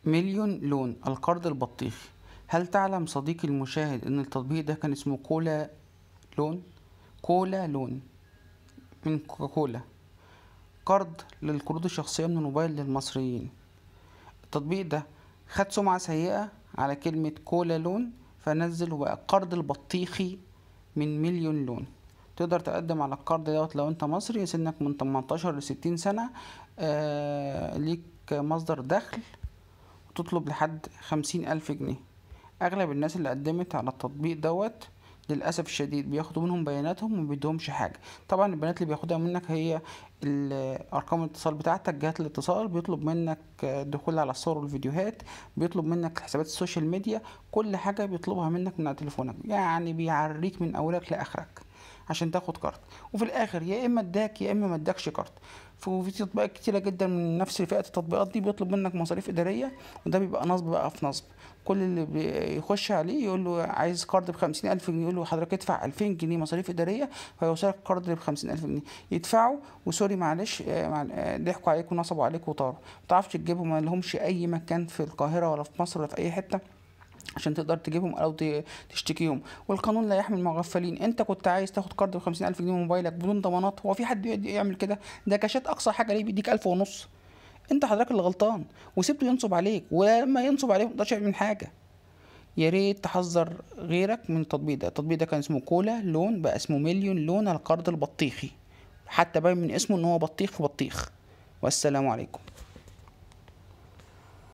مليون لون القرض البطيخي. هل تعلم صديقي المشاهد ان التطبيق ده كان اسمه كولا لون؟ كولا لون من كوكاكولا، قرض للقروض الشخصية من الموبايل للمصريين. التطبيق ده خد سمعة سيئة على كلمة كولا لون، فنزل وبقى قرض البطيخي من مليون لون. تقدر تقدم على القرض دوت لو انت مصري سنك من 18 ل60 سنة، ليك مصدر دخل، وتطلب لحد 50,000 جنيه. اغلب الناس اللي قدمت على التطبيق دوت للاسف الشديد بياخدوا منهم بياناتهم وما بيدوهمش حاجه. طبعا البيانات اللي بياخدها منك هي ارقام الاتصال بتاعتك، جهات الاتصال، بيطلب منك الدخول على الصور والفيديوهات، بيطلب منك حسابات السوشيال ميديا، كل حاجه بيطلبها منك من على تليفونك، يعني بيعريك من اولك لاخرك عشان تاخد كارت. وفي الاخر يا اما اداك يا اما ما اداكش كارت. وفي تطبيقات كتيره جدا من نفس فئه التطبيقات دي بيطلب منك مصاريف اداريه، وده بيبقى نصب بقى في نصب. كل اللي بيخش عليه يقول له عايز قرض ب50,000 جنيه، يقول له حضرتك ادفع 2000 جنيه مصاريف إدارية فيوصلك قرض ب50,000 جنيه. يدفعوا وسوري معلش، ضحكوا عليك ونصبوا عليك وطاروا. متعرفش تجيبهم، ما لهمش أي مكان في القاهرة ولا في مصر ولا في أي حتة عشان تقدر تجيبهم او تشتكيهم. والقانون لا يحمي المغفلين. انت كنت عايز تاخد قرض ب50,000 جنيه من موبايلك بدون ضمانات، هو في حد يعمل كده؟ ده كاشات اقصى حاجه ليه بيديك 1500. انت حضرتك اللي غلطان وسبته ينصب عليك، ولما ينصب عليك متقدرش تعمل حاجه. يا ريت تحذر غيرك من التطبيق ده. التطبيق ده كان اسمه كولا لون، بقى اسمه مليون لون القرض البطيخي، حتى باين من اسمه ان هو بطيخ في بطيخ. والسلام عليكم.